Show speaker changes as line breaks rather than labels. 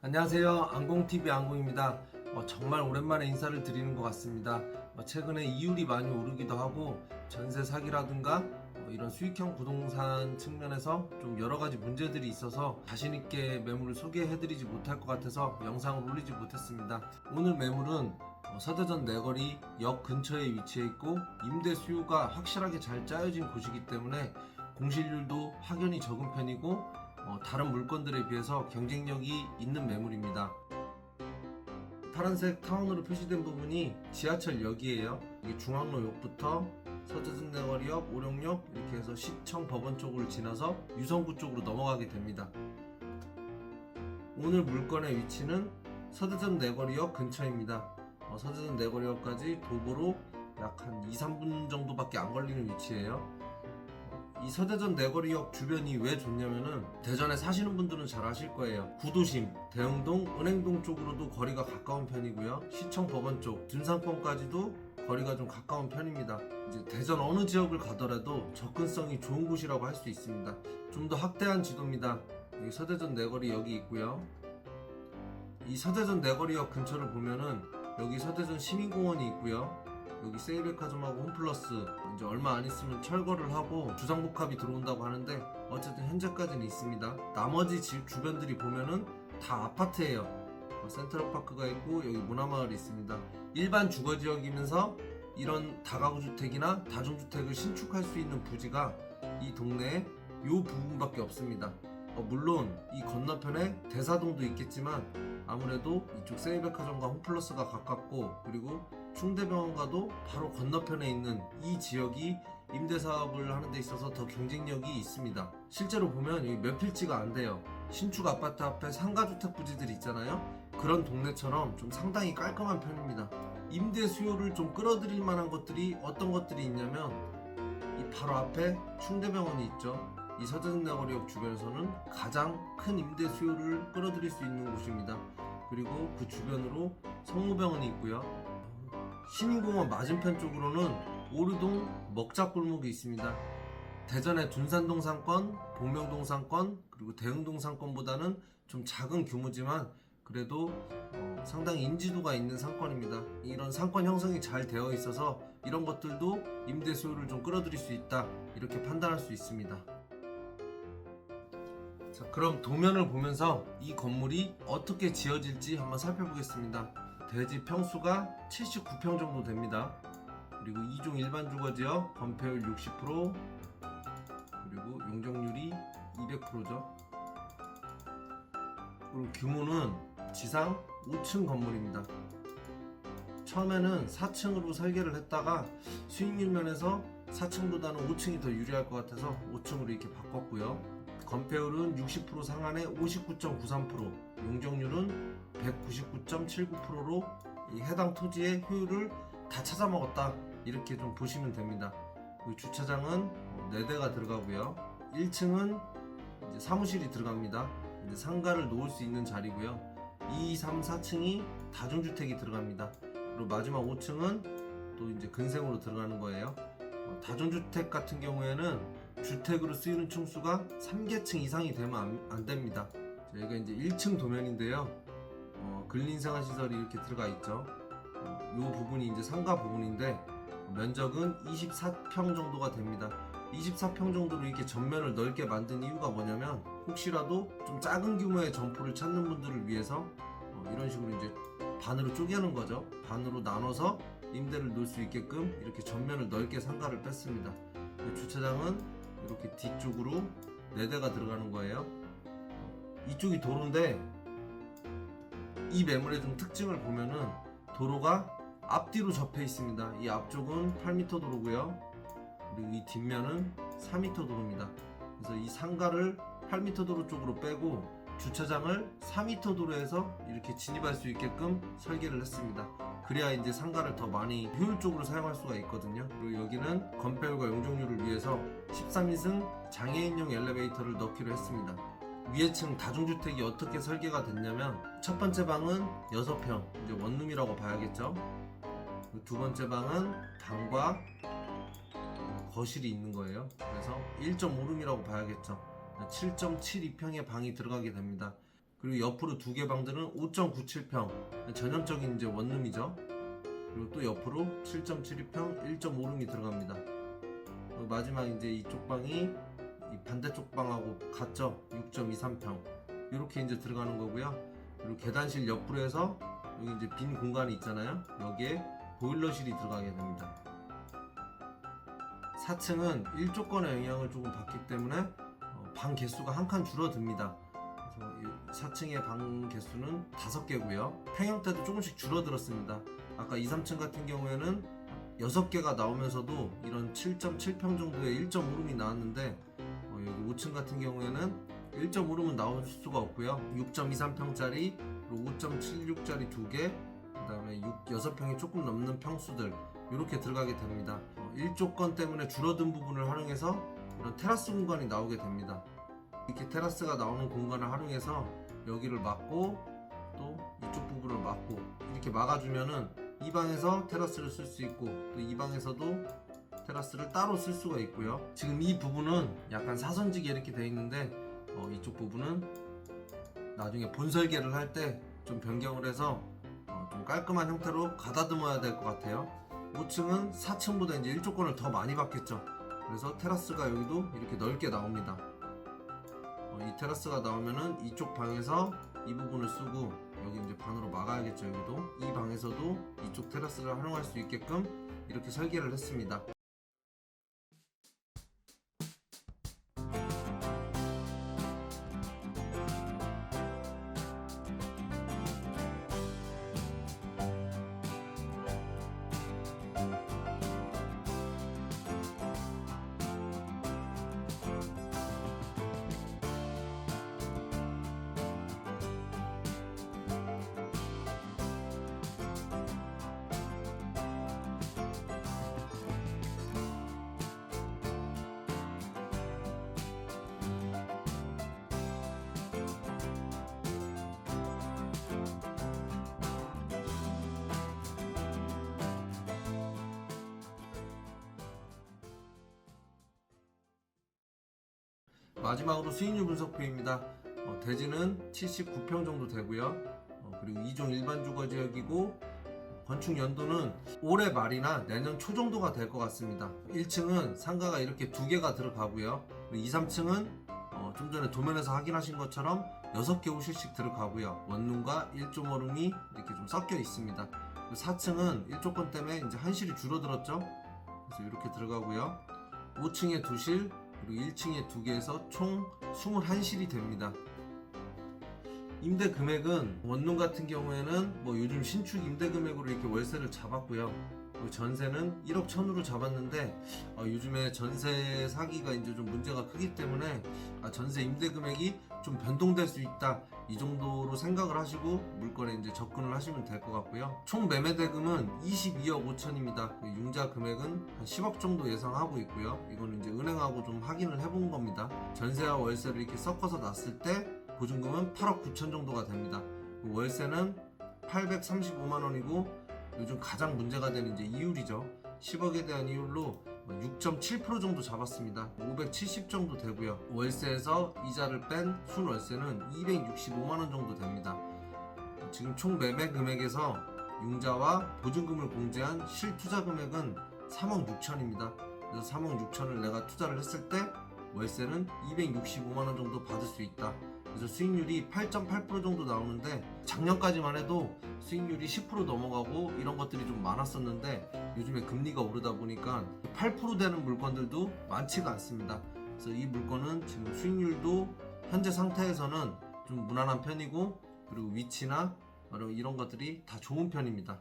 안녕하세요. 안공TV 안공입니다. 정말 오랜만에 인사를 드리는 것 같습니다. 최근에 이율이 많이 오르기도 하고 전세 사기라든가 이런 수익형 부동산 측면에서 좀 여러가지 문제들이 있어서 자신있게 매물을 소개해드리지 못할 것 같아서 영상을 올리지 못했습니다. 오늘 매물은 서대전 내거리 역 근처에 위치해 있고 임대 수요가 확실하게 잘 짜여진 곳이기 때문에 공실률도 확연히 적은 편이고 다른 물건들에 비해서 경쟁력이 있는 매물입니다. 파란색 타원으로 표시된 부분이 지하철역이에요. 이게 중앙로역부터 서대전 내거리역, 오령역 이렇게 해서 시청 법원 쪽을 지나서 유성구 쪽으로 넘어가게 됩니다. 오늘 물건의 위치는 서대전 내거리역 근처입니다. 서대전 내거리역까지 도보로 약 한 2-3분 정도밖에 안 걸리는 위치예요. 이 서대전 내거리역 주변이 왜 좋냐면은 대전에 사시는 분들은 잘 아실 거예요. 구도심, 대흥동, 은행동 쪽으로도 거리가 가까운 편이고요. 시청 법원 쪽, 둔상권까지도 거리가 좀 가까운 편입니다. 이제 대전 어느 지역을 가더라도 접근성이 좋은 곳이라고 할 수 있습니다. 좀 더 확대한 지도입니다. 여기 서대전 내거리역이 있고요. 이 서대전 내거리역 근처를 보면은 여기 서대전 시민공원이 있고요. 여기 세일백화점하고 홈플러스 이제 얼마 안 있으면 철거를 하고 주상복합이 들어온다고 하는데 어쨌든 현재까지는 있습니다. 나머지 집 주변들이 보면은 다 아파트예요. 센트럴파크가 있고 여기 문화마을이 있습니다. 일반 주거지역이면서 이런 다가구 주택이나 다중주택을 신축할 수 있는 부지가 이 동네에 요 부분밖에 없습니다. 물론 이 건너편에 대사동도 있겠지만 아무래도 이쪽 세일백화점과 홈플러스가 가깝고 그리고 충대병원과도 바로 건너편에 있는 이 지역이 임대사업을 하는 데 있어서 더 경쟁력이 있습니다. 실제로 보면 여기 몇 필지가 안 돼요. 신축 아파트 앞에 상가주택 부지들이 있잖아요. 그런 동네처럼 좀 상당히 깔끔한 편입니다. 임대 수요를 좀 끌어들일 만한 것들이 어떤 것들이 있냐면 이 바로 앞에 충대병원이 있죠. 이 서대전 내거리역 주변에서는 가장 큰 임대 수요를 끌어들일 수 있는 곳입니다. 그리고 그 주변으로 성모병원이 있고요. 시민공원 맞은편 쪽으로는 오르동 먹자골목이 있습니다. 대전의 둔산동 상권, 복명동 상권, 그리고 대흥동 상권보다는 좀 작은 규모지만 그래도 상당히 인지도가 있는 상권입니다. 이런 상권 형성이 잘 되어 있어서 이런 것들도 임대 수요를 좀 끌어들일 수 있다 이렇게 판단할 수 있습니다. 자, 그럼 도면을 보면서 이 건물이 어떻게 지어질지 한번 살펴보겠습니다. 대지 평수가 79평 정도 됩니다. 그리고 2종 일반 주거지역 건폐율 60% 그리고 용적률이 200%죠. 그리고 규모는 지상 5층 건물입니다. 처음에는 4층으로 설계를 했다가 수익률 면에서 4층보다는 5층이 더 유리할 것 같아서 5층으로 이렇게 바꿨고요. 건폐율은 60% 상한에 59.93%, 용적률은 199.79%로 이 해당 토지의 효율을 다 찾아먹었다 이렇게 좀 보시면 됩니다. 주차장은 4대가 들어가고요. 1층은 이제 사무실이 들어갑니다. 이제 상가를 놓을 수 있는 자리고요. 2, 3, 4층이 다중주택이 들어갑니다. 그리고 마지막 5층은 또 이제 근생으로 들어가는 거예요. 다중주택 같은 경우에는 주택으로 쓰이는 층수가 3계층 이상이 되면 안 됩니다. 여기가 이제 1층 도면인데요. 근린생활시설이 이렇게 들어가 있죠. 이 부분이 이제 상가 부분인데 면적은 24평 정도가 됩니다. 24평 정도로 이렇게 전면을 넓게 만든 이유가 뭐냐면 혹시라도 좀 작은 규모의 점포를 찾는 분들을 위해서 이런 식으로 이제 반으로 쪼개는 거죠. 반으로 나눠서 임대를 놓을 수 있게끔 이렇게 전면을 넓게 상가를 뺐습니다. 주차장은 이렇게 뒤쪽으로 4대가 들어가는 거예요. 이쪽이 도로인데 이 매물의 좀 특징을 보면은 도로가 앞뒤로 접해 있습니다. 이 앞쪽은 8m 도로고요. 그리고 이 뒷면은 4m 도로입니다. 그래서 이 상가를 8m 도로 쪽으로 빼고 주차장을 4m 도로에서 이렇게 진입할 수 있게끔 설계를 했습니다. 그래야 이제 상가를 더 많이 효율적으로 사용할 수가 있거든요. 그리고 여기는 건폐율과 용적률을 위해서 13인승 장애인용 엘리베이터를 넣기로 했습니다. 위에 층 다중주택이 어떻게 설계가 됐냐면 첫 번째 방은 6평, 이제 원룸이라고 봐야겠죠. 두 번째 방은 방과 거실이 있는 거예요. 그래서 1.5룸이라고 봐야겠죠. 7.72평의 방이 들어가게 됩니다. 그리고 옆으로 두 개 방들은 5.97평 전형적인 이제 원룸이죠. 그리고 또 옆으로 7.72평 1.5룸이 들어갑니다. 그리고 마지막 이제 이쪽 방이 이 반대쪽 방하고 같죠. 6.23평 이렇게 이제 들어가는 거고요. 그리고 계단실 옆으로 해서 여기 이제 빈 공간이 있잖아요. 여기에 보일러실이 들어가게 됩니다. 4층은 1조건의 영향을 조금 받기 때문에 방 개수가 한 칸 줄어듭니다. 그래서 4층의 방 개수는 5개고요. 평형대도 조금씩 줄어들었습니다. 아까 2, 3층 같은 경우에는 6개가 나오면서도 이런 7.7평 정도의 1.5룸이 나왔는데 여기 5층 같은 경우에는 1.5룸은 나올 수가 없고요. 6.23평짜리 그리고 5.76짜리 2개 그 다음에 6평이 조금 넘는 평수들 이렇게 들어가게 됩니다. 1조건 때문에 줄어든 부분을 활용해서 이런 테라스 공간이 나오게 됩니다. 이렇게 테라스가 나오는 공간을 활용해서 여기를 막고 또 이쪽 부분을 막고 이렇게 막아주면은 이 방에서 테라스를 쓸 수 있고 또 이 방에서도 테라스를 따로 쓸 수가 있고요. 지금 이 부분은 약간 사선지게 이렇게 되어 있는데 이쪽 부분은 나중에 본 설계를 할 때 좀 변경을 해서 좀 깔끔한 형태로 가다듬어야 될 것 같아요. 5층은 4층보다 이제 1조건을 더 많이 받겠죠. 그래서 테라스가 여기도 이렇게 넓게 나옵니다. 이 테라스가 나오면은 이쪽 방에서 이 부분을 쓰고 여기 이제 반으로 막아야겠죠. 여기도 이 방에서도 이쪽 테라스를 활용할 수 있게끔 이렇게 설계를 했습니다. 마지막으로 수익률 분석표입니다. 대지는 79평 정도 되고요. 그리고 2종 일반 주거 지역이고 건축 연도는 올해 말이나 내년 초 정도가 될 것 같습니다. 1층은 상가가 이렇게 2개가 들어가고요. 그리고 2, 3층은 좀 전에 도면에서 확인하신 것처럼 6개 호실씩 들어가고요. 원룸과 1.5룸이 이렇게 좀 섞여 있습니다. 4층은 1조건 때문에 이제 한실이 줄어들었죠. 그래서 이렇게 들어가고요. 5층에 2실 그리고 1층에 2개에서 총 21실이 됩니다. 임대 금액은 원룸 같은 경우에는 뭐 요즘 신축 임대 금액으로 이렇게 월세를 잡았고요. 그리고 전세는 1억 1천으로 잡았는데 요즘에 전세 사기가 이제 좀 문제가 크기 때문에 전세 임대 금액이 좀 변동될 수 있다 이 정도로 생각을 하시고 물건에 이제 접근을 하시면 될 것 같고요. 총 매매 대금은 22억 5천입니다. 융자 금액은 한 10억 정도 예상하고 있고요. 이거는 이제 은행하고 좀 확인을 해본 겁니다. 전세와 월세를 이렇게 섞어서 놨을 때 보증금은 8억 9천 정도가 됩니다. 월세는 835만 원이고 요즘 가장 문제가 되는 이제 이율이죠. 10억에 대한 이율로 6.7% 정도 잡았습니다. 570 정도 되고요. 월세에서 이자를 뺀 순월세는 265만 원 정도 됩니다. 지금 총 매매 금액에서 융자와 보증금을 공제한 실투자 금액은 3억 6천입니다. 그래서 3억 6천을 내가 투자를 했을 때 월세는 265만 원 정도 받을 수 있다. 그래서 수익률이 8.8% 정도 나오는데 작년까지만 해도 수익률이 10% 넘어가고 이런 것들이 좀 많았었는데 요즘에 금리가 오르다 보니까 8% 되는 물건들도 많지가 않습니다. 그래서 이 물건은 지금 수익률도 현재 상태에서는 좀 무난한 편이고 그리고 위치나 이런 것들이 다 좋은 편입니다.